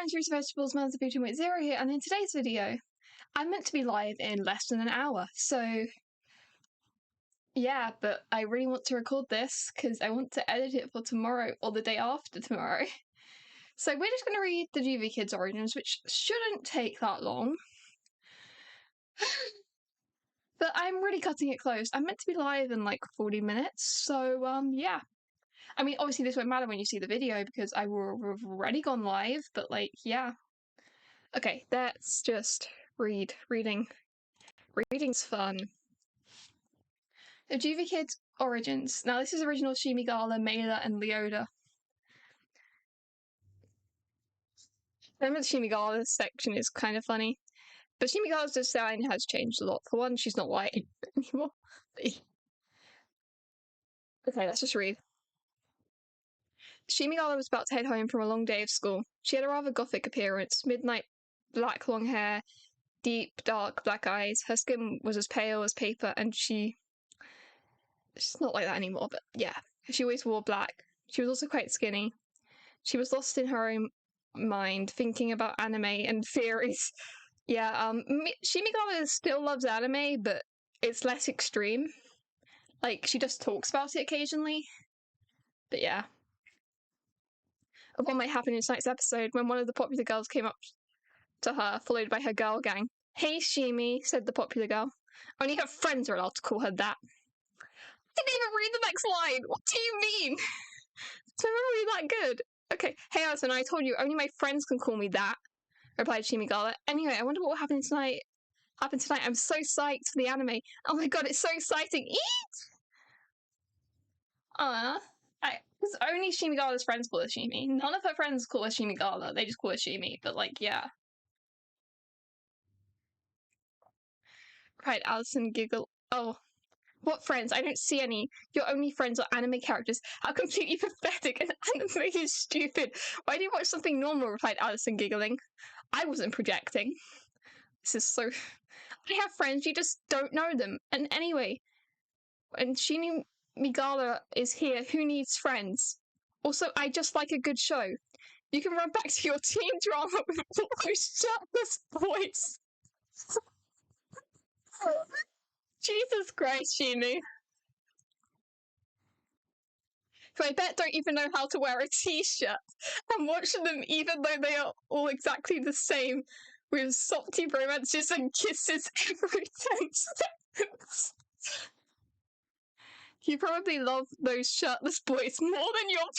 friends, Roots of Vegetables, Mother's of 2.0 here, and in today's video, I'm meant to be live in less than an hour, so yeah, but I really want to record this because I want to edit it for tomorrow or the day after tomorrow. So we're just going to read the Juvie Kids Origins, which shouldn't take that long. But I'm really cutting it close. I'm meant to be live in like 40 minutes, so yeah. I mean, obviously this won't matter when you see the video because I will have already gone live, but like, yeah. Okay, let's just read. Reading's fun. The Juvie Kids Origins. Now this is original Shimigala, Mela, and Leoda. Remember the Shimigala section is kind of funny. But Shimigala's design has changed a lot. For one, she's not white anymore. Okay, let's just read. Shimigala was about to head home from a long day of school. She had a rather gothic appearance, midnight black long hair, deep dark black eyes. Her skin was as pale as paper, and she's not like that anymore, but yeah. She always wore black. She was also quite skinny. She was lost in her own mind, thinking about anime and theories. Yeah, Shimigala still loves anime, but it's less extreme. Like, she just talks about it occasionally. But yeah. What might happen in tonight's episode when one of the popular girls came up to her, followed by her girl gang. "Hey, Shimi," said the popular girl. "Only her friends are allowed to call her that." I didn't even read the next line! What do you mean? It's never really that good. Okay, "Hey, Alison, I told you, only my friends can call me that," replied Shimigala. "Anyway, I wonder what will happen tonight. I'm so psyched for the anime. Oh my god, it's so exciting. Eat!" Because only Shimigala's friends call her Shimi. None of her friends call her Shimigala. They just call her Shimi, but like, yeah. Right, Alison giggled. "Oh, what friends? I don't see any. Your only friends are anime characters. How completely pathetic, and anime is stupid. Why do you watch something normal?" replied Alison, giggling. I wasn't projecting. This is so... I have friends, you just don't know them. And anyway, when Shimigala is here, who needs friends? Also, I just like a good show. You can run back to your teen drama with all those shirtless boys. Jesus Christ, Shimi. Who I bet don't even know how to wear a t-shirt, and watch them even though they are all exactly the same, with softy romances and kisses every 10 seconds. You probably love those shirtless boys more than your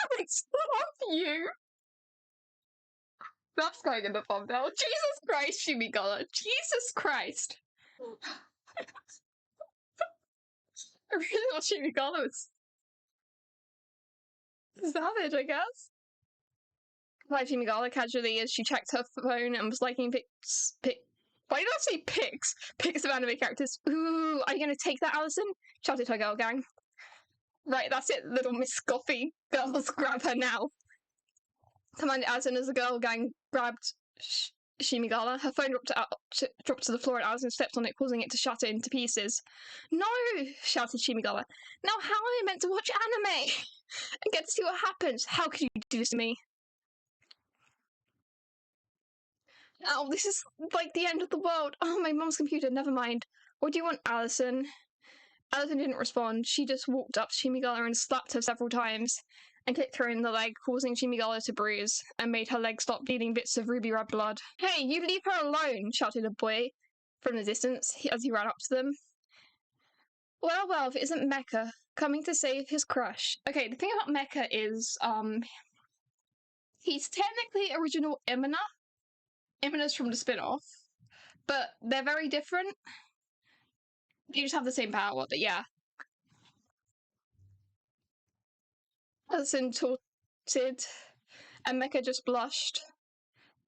parents love you. That's going in the thumbnail. Jesus Christ, Shimigala. Jesus Christ. Original Shimigala was savage, I guess. Replied Shimigala casually as she checked her phone and was liking pics. Why did I say pics? Pics of anime characters. Ooh, are you gonna take that, Alison? Shouted her girl gang. Right, that's it, little Miss Goffy. Girls, grab her now. Commanded Alison as the girl gang grabbed Shimigala. Her phone dropped to the floor and Alison stepped on it, causing it to shatter into pieces. "No!" shouted Shimigala. "Now how am I meant to watch anime and get to see what happens? How could you do this to me?" "Oh, this is like the end of the world. Oh, my mum's computer, never mind. What do you want, Alison?" Alison didn't respond. She just walked up to Shimigala and slapped her several times, and kicked her in the leg, causing Shimigala to bruise, and made her leg stop bleeding bits of ruby red blood. "Hey, you leave her alone!" shouted a boy from the distance as he ran up to them. Well, if it isn't Mecha, coming to save his crush. Okay, the thing about Mecha is, he's technically original Imina. Imina's from the spin-off, but they're very different. They just have the same power, but yeah. Alison taunted, and Mecha just blushed,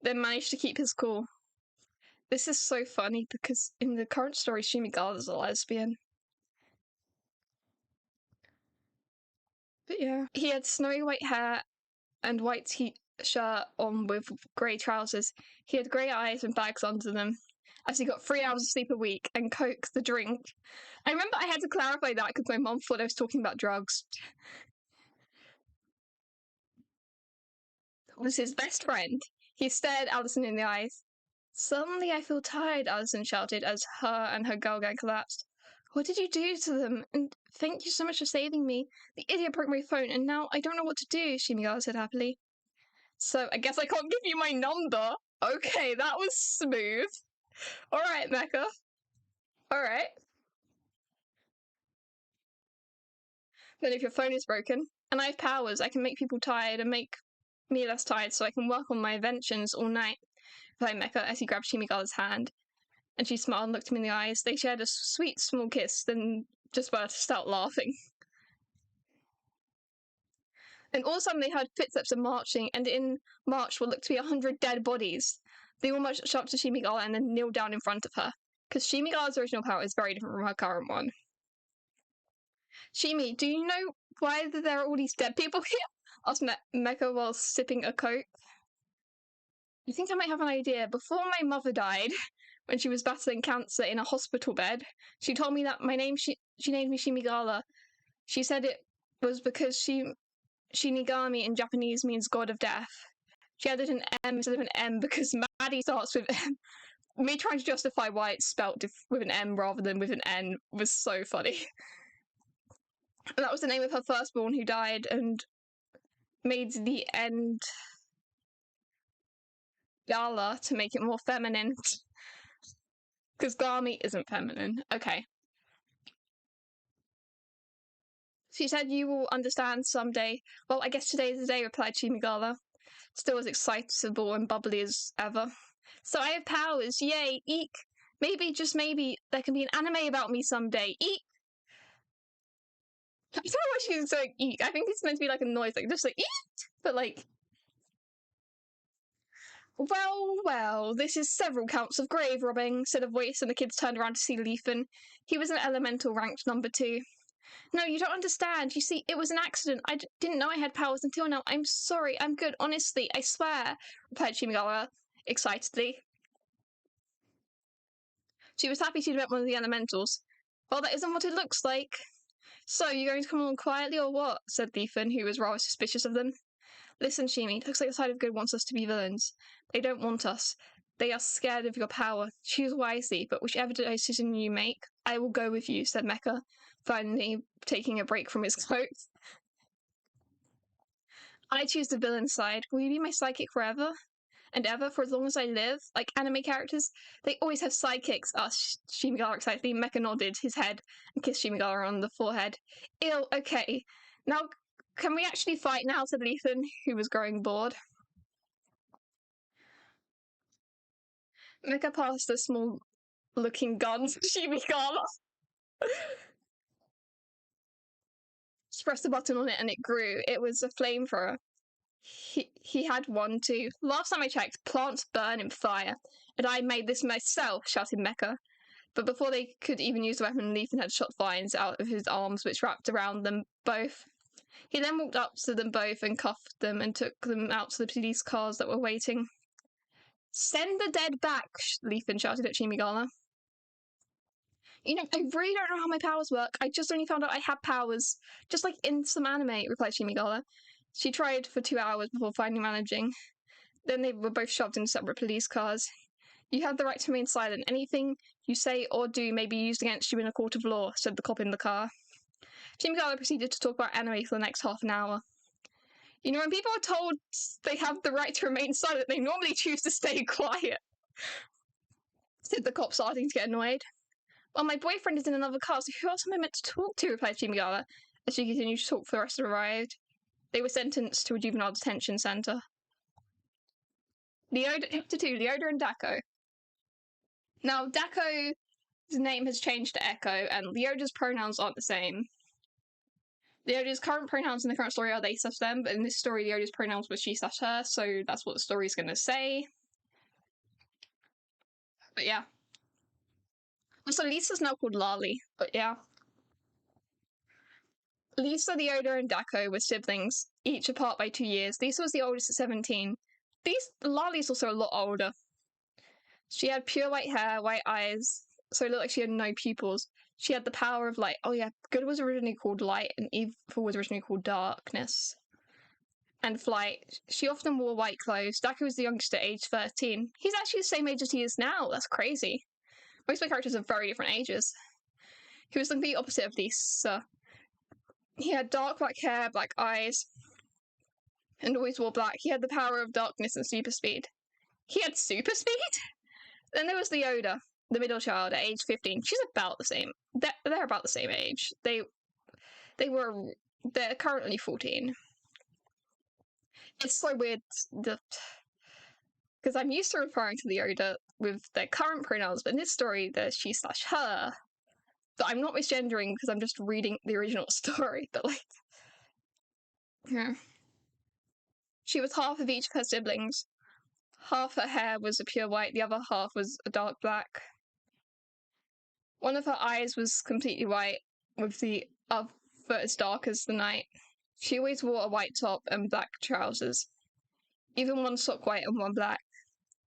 then managed to keep his cool. This is so funny because in the current story, Shimigala is a lesbian. But yeah. He had snowy white hair and white t-shirt on with grey trousers. He had grey eyes and bags under them, as he got 3 hours of sleep a week, and Coke, the drink. I remember I had to clarify that because my mom thought I was talking about drugs. Was his best friend. He stared Allison in the eyes. Suddenly I feel tired, Allison shouted as her and her girl gang collapsed. What did you do to them? And thank you so much for saving me. The idiot broke my phone, and now I don't know what to do, Shimigala said happily. So I guess I can't give you my number. Okay, that was smooth. Alright, Mecha. Alright. Then if your phone is broken, and I have powers, I can make people tired and make me less tired so I can work on my inventions all night, replied Mecha as he grabbed Shimigala's hand. And she smiled and looked him in the eyes. They shared a sweet small kiss, then just burst out laughing. And all of a sudden they heard footsteps of marching, and in marched what looked to be 100 dead bodies. They all marched up to Shimigala and then kneeled down in front of her, because Shimigala's original power is very different from her current one. Shimi, do you know why there are all these dead people here? Asked Mecha while sipping a Coke. I think I might have an idea. Before my mother died, when she was battling cancer in a hospital bed, she told me that she named me Shimigala. She said it was because Shinigami in Japanese means god of death. She added an M instead of an M because Maddie starts with M. Me trying to justify why it's spelt with an M rather than with an N was so funny. And that was the name of her firstborn who died and made the end Gala to make it more feminine. Because Gami isn't feminine. Okay. She said you will understand someday. Well, I guess today is the day, replied Shimigala, still as excitable and bubbly as ever. So I have powers, yay, eek! Maybe, just maybe, there can be an anime about me someday, eek! I don't know why she's saying eek. I think it's meant to be like a noise, like just like eek! But like... Well, this is several counts of grave robbing, said a voice, and the kids turned around to see Leafin. He was an elemental ranked number 2. No, you don't understand. You see, it was an accident. I didn't know I had powers until now. I'm sorry. I'm good. Honestly, I swear, replied Shimigala excitedly. She was happy she'd met one of the elementals. Well, that isn't what it looks like. So, you going to come along quietly or what? Said Leafin, who was rather suspicious of them. Listen, Shimi, it looks like the side of good wants us to be villains. They don't want us. They are scared of your power. Choose wisely, but whichever decision you make, I will go with you, said Mecha, finally taking a break from his clothes. I choose the villain side. Will you be my sidekick forever? And ever, for as long as I live? Like anime characters, they always have sidekicks, asked Shimigala excitedly. Mecha nodded his head and kissed Shimigala on the forehead. Ew, okay. Now, can we actually fight now? Said Leafin, who was growing bored. Mecha passed a small-looking gun to Shimigala. She pressed the button on it and it grew. It was a flamethrower. He had one too. Last time I checked, plants burn in fire. And I made this myself, shouted Mecha. But before they could even use the weapon, Leafin had shot vines out of his arms, which wrapped around them both. He then walked up to them both and cuffed them and took them out to the police cars that were waiting. Send the dead back, Leafin shouted at Shimigala. You know, I really don't know how my powers work. I just only found out I had powers. Just like in some anime, replied Shimigala. She tried for 2 hours before finally managing. Then they were both shoved into separate police cars. You have the right to remain silent. Anything you say or do may be used against you in a court of law, said the cop in the car. Shimigala proceeded to talk about anime for the next half an hour. You know, when people are told they have the right to remain silent, they normally choose to stay quiet, said the cop, starting to get annoyed. Well, my boyfriend is in another car, so who else am I meant to talk to? Replied Shimigala, as she continued to talk for the rest of the ride. They were sentenced to a juvenile detention centre. Chapter 2, Leoda and Dako. Now, Dako's name has changed to Echo, and Leoda's pronouns aren't the same. Leoda's current pronouns in the current story are they/them, but in this story, Leoda's pronouns were she/her, so that's what the story's going to say. But yeah. Also, Lisa's now called Lali, but yeah. Lisa, Leoda, and Dako were siblings, each apart by 2 years. Lisa was the oldest at 17. Lali's also a lot older. She had pure white hair, white eyes, so it looked like she had no pupils. She had the power of light. Oh yeah, good was originally called light, and evil was originally called darkness. and flight. She often wore white clothes. Dako was the youngest at age 13. He's actually the same age as he is now. That's crazy. Most of my characters are very different ages. He was the complete opposite of Lisa. He had dark black hair, black eyes, and always wore black. He had the power of darkness and super speed. He had super speed? Then there was Leoda, the middle child at age 15. She's about the same. They're about the same age. They're currently 14. It's so weird because I'm used to referring to Leoda with their current pronouns, but in this story, there's she/her. But I'm not misgendering because I'm just reading the original story. But like, yeah, she was half of each of her siblings. Half her hair was a pure white, the other half was a dark black. One of her eyes was completely white, with the other as dark as the night. She always wore a white top and black trousers. Even one sock white and one black.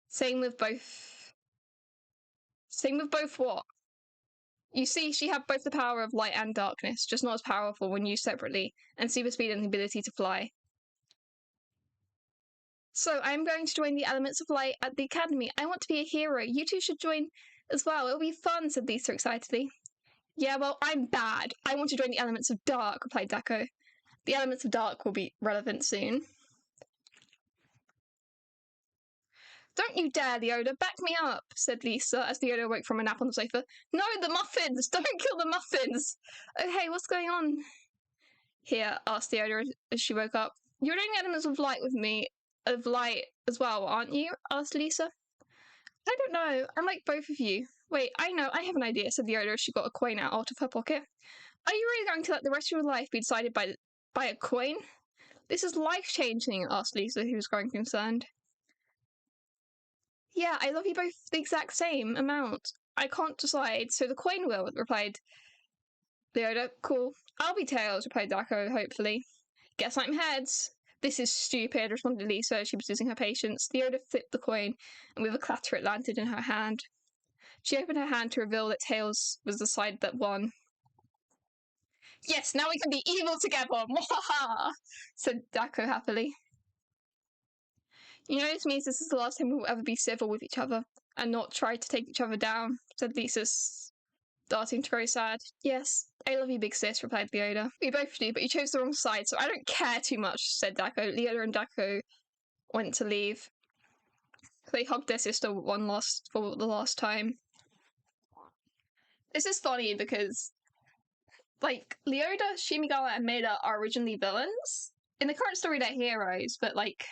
Same with both what? You see, she had both the power of light and darkness, just not as powerful when used separately, and super speed and the ability to fly. So I'm going to join the Elements of Light at the Academy. I want to be a hero. You two should join as well. It'll be fun, said Lisa excitedly. Yeah, well, I'm bad. I want to join the Elements of Dark, replied Dako. The Elements of Dark will be relevant soon. Don't you dare, Leoda. Back me up, said Lisa as Leoda awoke from a nap on the sofa. No, the muffins! Don't kill the muffins! Oh, hey, what's going on here? Asked Leoda as she woke up. You're doing Elements of Light with me, of light as well, aren't you? Asked Lisa. I don't know. I'm like both of you. Wait, I know. I have an idea, said Leoda as she got a coin out of her pocket. Are you really going to let the rest of your life be decided by a coin? This is life-changing, asked Lisa, who was growing concerned. Yeah, I love you both the exact same amount. I can't decide, so the coin will, replied Leoda. Cool. I'll be tails, replied Dako, hopefully. Guess I'm heads. This is stupid, responded Lisa as she was losing her patience. Leoda flipped the coin, and with a clatter it landed in her hand. She opened her hand to reveal that tails was the side that won. Yes, now we can be evil together! Mwahaha! Said Dako happily. You know, this means this is the last time we'll ever be civil with each other, and not try to take each other down, said Lisa, starting to grow sad. Yes, I love you, big sis, replied Leoda. We both do, but you chose the wrong side, so I don't care too much, said Dako. Leoda and Dako went to leave. They hugged their sister for the last time. This is funny because, like, Leoda, Shimigala, and Maida are originally villains. In the current story, they're heroes, but, like,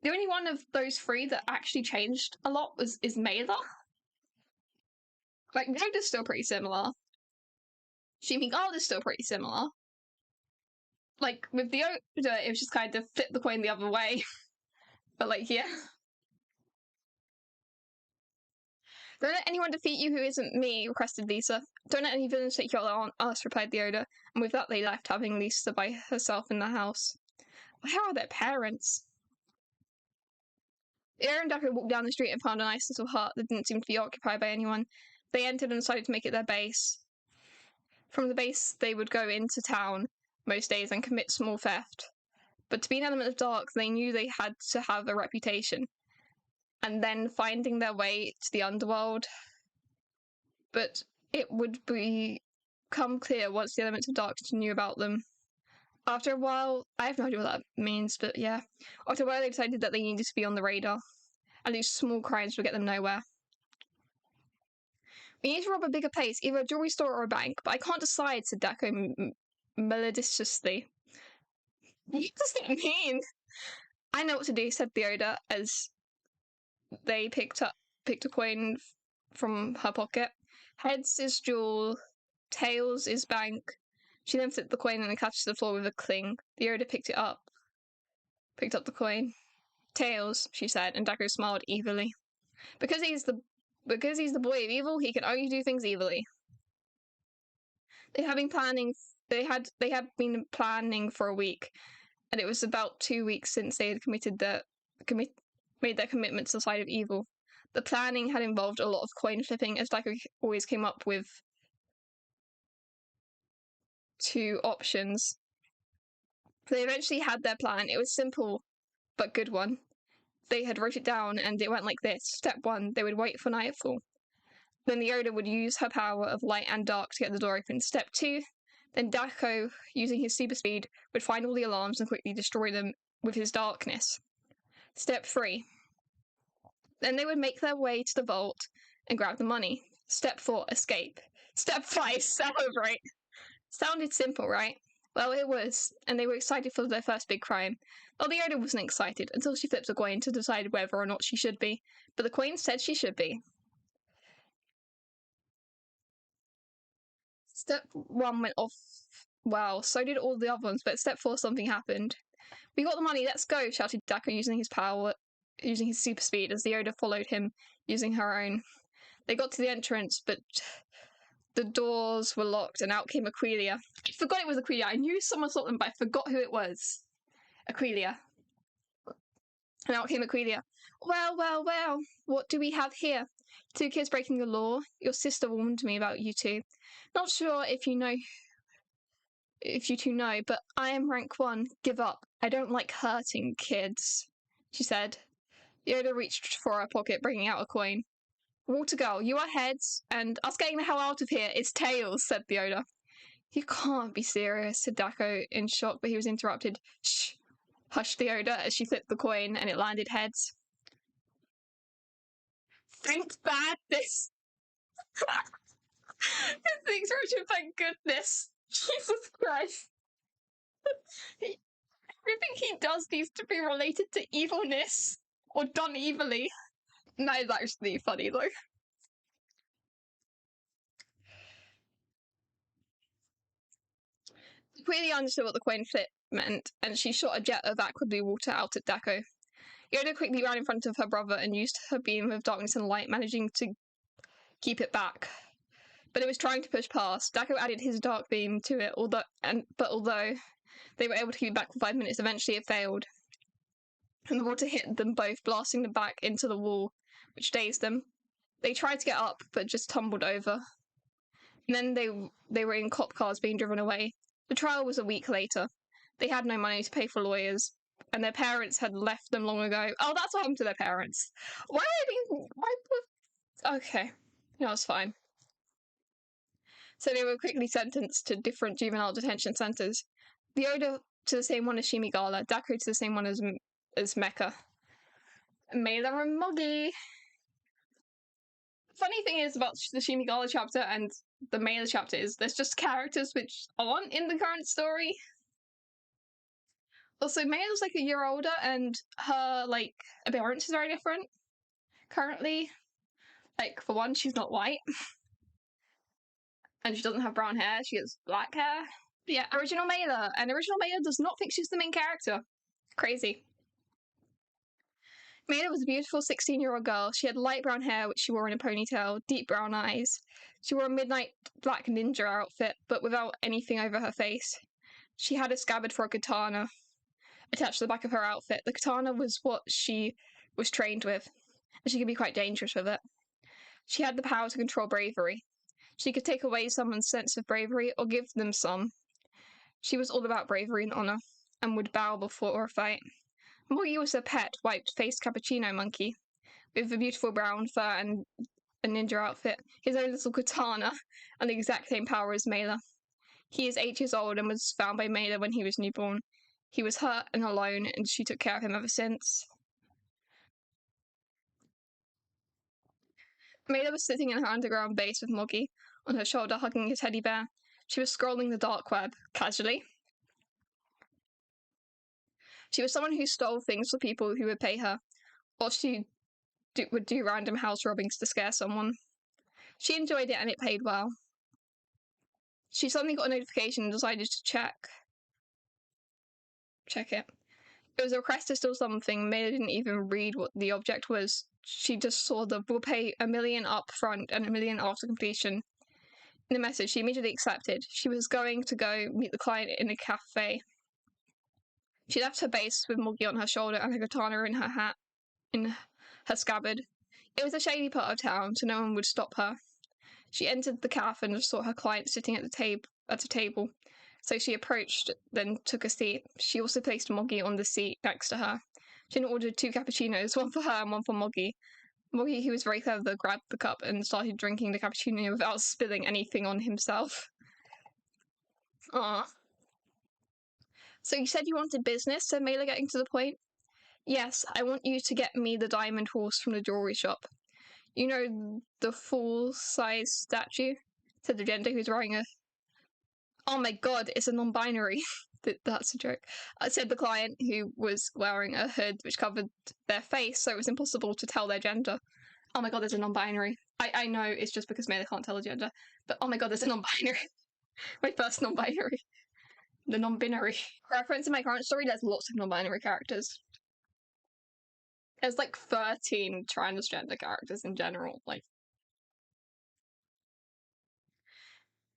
the only one of those three that actually changed a lot is Maida. Like, Maida's still pretty similar. Shimigala's still pretty similar. Like, with Leoda, it was just kind of flip the coin the other way. But, like, yeah. Don't let anyone defeat you who isn't me, requested Lisa. Don't let any villains take your on us, replied Leoda. And with that, they left, having Lisa by herself in the house. Where are their parents? Leoda and Dako walked down the street and found a nice little hut that didn't seem to be occupied by anyone. They entered and decided to make it their base. From the base, they would go into town most days and commit small theft. But to be an element of dark, they knew they had to have a reputation. And then finding their way to the underworld. But it would become clear once the elements of darkness knew about them. After a while, I have no idea what that means, but yeah. After a while, they decided that they needed to be on the radar. And these small crimes would get them nowhere. We need to rob a bigger place, either a jewelry store or a bank, but I can't decide, said Dako maliciously. What does that mean? I know what to do, said Leoda, as they picked a coin from her pocket. Heads is jewel, tails is bank. She then flipped the coin and it clattered to the floor with a cling. Leoda picked up the coin. Tails, she said, and Dako smiled evilly. Because he's the boy of evil, he can only do things evilly. They had been planning for a week, and it was about 2 weeks since they had made their commitment to the side of evil. The planning had involved a lot of coin flipping, as Dako always came up with 2 options. They eventually had their plan. It was simple, but good one. They had wrote it down, and it went like this. Step 1, they would wait for nightfall. Then the Yoda would use her power of light and dark to get the door open. Step 2, then Dako, using his super speed, would find all the alarms and quickly destroy them with his darkness. Step 3, then they would make their way to the vault and grab the money. Step 4, escape. Step 5, celebrate. Sounded simple, right? Well, it was, and they were excited for their first big crime. Well, the Yoda wasn't excited until she flipped a coin to decide whether or not she should be, but the coin said she should be. Step 1 went off well, so did all the other ones, but step 4 something happened. We got the money, let's go, shouted Dako using his super speed as the Yoda followed him using her own. They got to the entrance, but the doors were locked and out came Aquilia. I forgot it was Aquilia. I knew someone saw them, but I forgot who it was. Aquilia. And out came Aquilia. Well, well, well, what do we have here? 2 kids breaking the law. Your sister warned me about you two. Not sure if you two know, but I am rank 1. Give up. I don't like hurting kids, she said. Yoda reached for her pocket, bringing out a coin. Water girl, you are heads, and us getting the hell out of here is tails, said the Yoda. You can't be serious, said Dako in shock, but he was interrupted. Shh, hushed the Yoda as she flipped the coin and it landed heads. Thank badness. Thanks, Richard, thank goodness. Jesus Christ. Everything he does needs to be related to evilness or done evilly. That is actually funny, though. Really understood what the coin flip meant, and she shot a jet of aqua blue water out at Dako. Yoda quickly ran in front of her brother and used her beam of darkness and light, managing to keep it back. But it was trying to push past. Dako added his dark beam to it, although they were able to keep it back for 5 minutes, eventually it failed. And the water hit them both, blasting them back into the wall, which dazed them. They tried to get up, but just tumbled over. And then they were in cop cars being driven away. The trial was a week later. They had no money to pay for lawyers, and their parents had left them long ago. Oh, that's what happened to their parents. Okay. No, it's fine. So they were quickly sentenced to different juvenile detention centres. The Yoda to the same one as Shimigala, Dako to the same one as Mecha. Mela and Moggy. Funny thing is about the Shimigala chapter and the Mela chapter is there's just characters which aren't in the current story. Also, Mela's like a year older and her appearance is very different currently. For one, she's not white. And she doesn't have brown hair, she has black hair. But yeah, original Mela. And original Mela does not think she's the main character. Crazy. Mela was a beautiful 16-year-old girl. She had light brown hair, which she wore in a ponytail, deep brown eyes. She wore a midnight black ninja outfit, but without anything over her face. She had a scabbard for a katana attached to the back of her outfit. The katana was what she was trained with, and she could be quite dangerous with it. She had the power to control bravery. She could take away someone's sense of bravery or give them some. She was all about bravery and honor, and would bow before a fight. Moggy was a pet, white-faced cappuccino monkey, with a beautiful brown fur and a ninja outfit, his own little katana, and the exact same power as Mela. He is 8 years old and was found by Mela when he was newborn. He was hurt and alone, and she took care of him ever since. Mela was sitting in her underground base with Moggy on her shoulder, hugging his teddy bear. She was scrolling the dark web, casually. She was someone who stole things for people who would pay her, or she would do random house robbings to scare someone. She enjoyed it and it paid well. She suddenly got a notification and decided to check it. It was a request to steal something. Mela didn't even read what the object was. She just saw the "we'll pay $1 million up front and $1 million after completion" in the message. She immediately accepted. She was going to go meet the client in a cafe. She left her base with Moggy on her shoulder and her katana in her scabbard. It was a shady part of town, so no one would stop her. She entered the cafe and saw her client sitting at a table. So she approached, then took a seat. She also placed Moggy on the seat next to her. She then ordered 2 cappuccinos, one for her and one for Moggy. Moggy, who was very clever, grabbed the cup and started drinking the cappuccino without spilling anything on himself. Ah. So you said you wanted business, said Mela, getting to the point. Yes, I want you to get me the diamond horse from the jewelry shop. You know, the full-size statue? Said the gender who's wearing a... Oh my god, it's a non-binary. That's a joke. Said the client who was wearing a hood which covered their face, so it was impossible to tell their gender. Oh my god, there's a non-binary. I know it's just because Mela can't tell the gender, but oh my god, there's a non-binary. My first non-binary. The non-binary. Reference in my current story, there's lots of non-binary characters. There's like 13 transgender characters in general, like.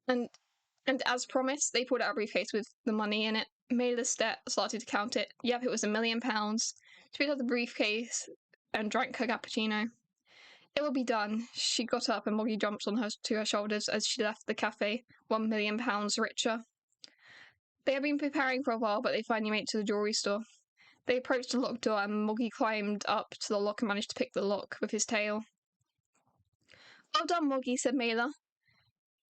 And as promised, they pulled out a briefcase with the money in it. Mela started to count it. Yep, it was £1 million. She picked up the briefcase and drank her cappuccino. It will be done. She got up and Moggy jumped on her to her shoulders as she left the cafe, £1 million richer. They had been preparing for a while, but they finally made it to the jewelry store. They approached the locked door and Moggy climbed up to the lock and managed to pick the lock with his tail. Well done, Moggy, said Mela,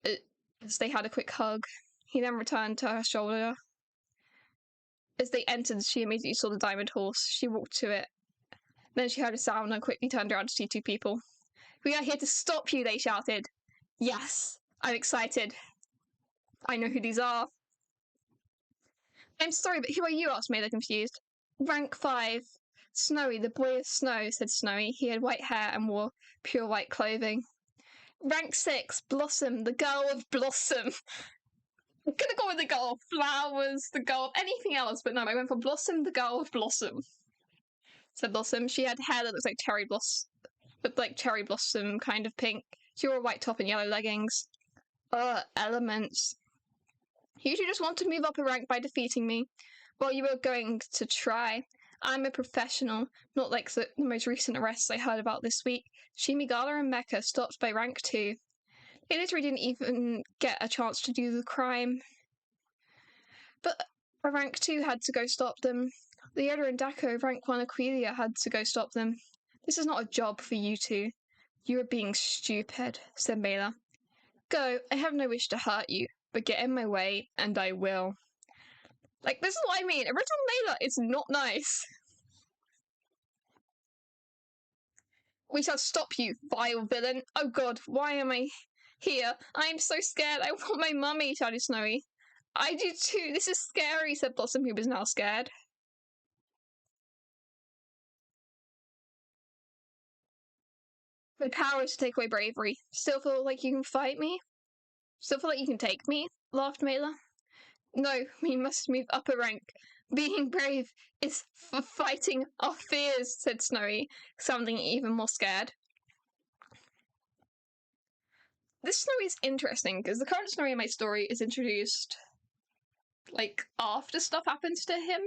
as they had a quick hug. He then returned to her shoulder. As they entered, she immediately saw the diamond horse. She walked to it. Then she heard a sound and quickly turned around to see 2 people. We are here to stop you, they shouted. Yes, I'm excited. I know who these are. I'm sorry, but who are you? Asked Mela, confused. Rank 5. Snowy, the boy of snow, said Snowy. He had white hair and wore pure white clothing. Rank 6. Blossom, the girl of Blossom. I'm gonna go with the girl of flowers, the girl of anything else, but no, I went for Blossom, the girl of Blossom. Said Blossom. She had hair that looks like cherry blossom kind of pink. She wore a white top and yellow leggings. Elements. You should just want to move up a rank by defeating me. Well, you were going to try. I'm a professional, not like the most recent arrests I heard about this week. Shimigala and Mecha stopped by rank 2. They literally didn't even get a chance to do the crime. But a rank 2 had to go stop them. The Yoda and Dako, rank 1 Aquilia, had to go stop them. This is not a job for you two. You are being stupid, said Mela. Go, I have no wish to hurt you, but get in my way, and I will. Like, this is what I mean. Original Mela is not nice. We shall stop you, vile villain. Oh god, why am I here? I am so scared. I want my mummy, shouted Snowy. I do too. This is scary, said Blossom, who was now scared. My power is to take away bravery. Still feel like you can fight me? Still feel like you can take me? Laughed Mela. No, we must move up a rank. Being brave is for fighting our fears, said Snowy, sounding even more scared. This Snowy is interesting, because the current Snowy in my story is introduced, like, after stuff happens to him.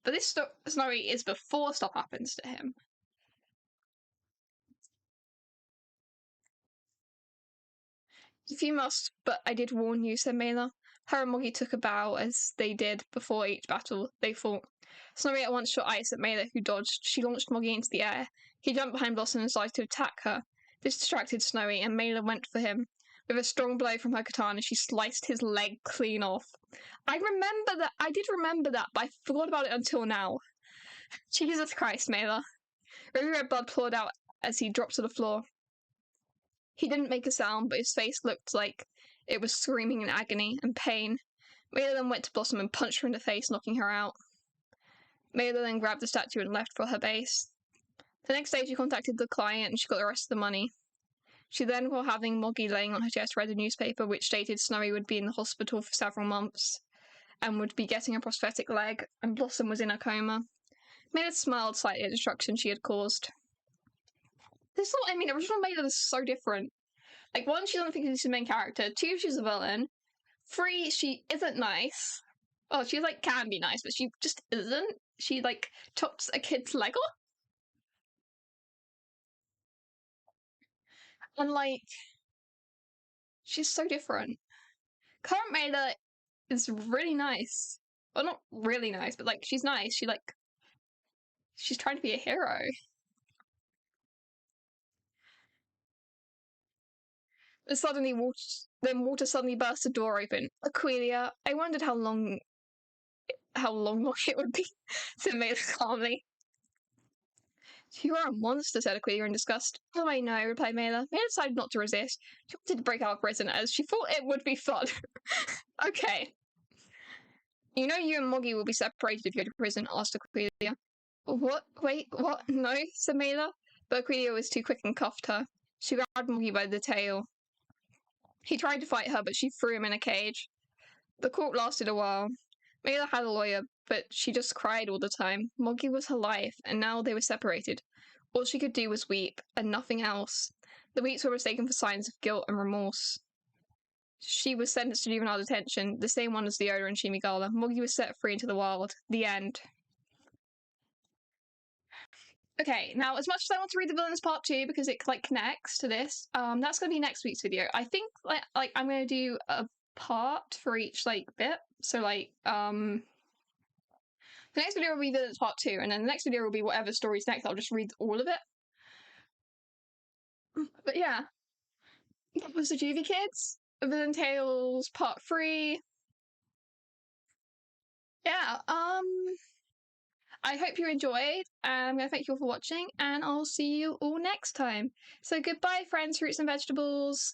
But this Snowy is before stuff happens to him. If you must, but I did warn you, said Mela. Her and Moggy took a bow, as they did before each battle they fought. Snowy at once shot ice at Mela, who dodged. She launched Moggy into the air. He jumped behind Blossom and started to attack her. This distracted Snowy, and Mela went for him. With a strong blow from her katana, she sliced his leg clean off. I did remember that, but I forgot about it until now. Jesus Christ, Mela. Ruby red blood poured out as he dropped to the floor. He didn't make a sound, but his face looked like it was screaming in agony and pain. Mela then went to Blossom and punched her in the face, knocking her out. Mela then grabbed the statue and left for her base. The next day she contacted the client and she got the rest of the money. She then, while having Moggy laying on her chest, read a newspaper which stated Snowy would be in the hospital for several months and would be getting a prosthetic leg, and Blossom was in a coma. Mela smiled slightly at the destruction she had caused. This is what I mean, original Mela is so different. Like, 1, she doesn't think she's the main character. 2, she's a villain. 3, she isn't nice. Oh, she, like, can be nice, but she just isn't. She, like, chops a kid's leg off. And, like, she's so different. Current Mela is really nice. Well, not really nice, but like she's nice. She's trying to be a hero. Then water suddenly burst the door open. Aquila, I wondered how long it would be, said Mela calmly. You are a monster, said Aquila in disgust. Oh, I know, replied Mela. Mela decided not to resist. She wanted to break out of prison as she thought it would be fun. Okay. You know you and Moggy will be separated if you go to prison, asked Aquila. What? Wait, what? No, said Mela. But Aquila was too quick and cuffed her. She grabbed Moggy by the tail. He tried to fight her, but she threw him in a cage. The court lasted a while. Mela had a lawyer, but she just cried all the time. Moggy was her life, and now they were separated. All she could do was weep, and nothing else. The weeps were mistaken for signs of guilt and remorse. She was sentenced to juvenile detention, the same one as the owner in Shimigala. Moggy was set free into the wild. The end. Okay, now as much as I want to read the villains part 2 because it like connects to this, that's gonna be next week's video. I think like I'm gonna do a part for each like bit. So like the next video will be villains part 2, and then the next video will be whatever story's next. I'll just read all of it. But yeah, that was the Juvie Kids, Villain Tales part 3. Yeah, I hope you enjoyed. I'm gonna thank you all for watching, and I'll see you all next time. So goodbye, friends, fruits and vegetables.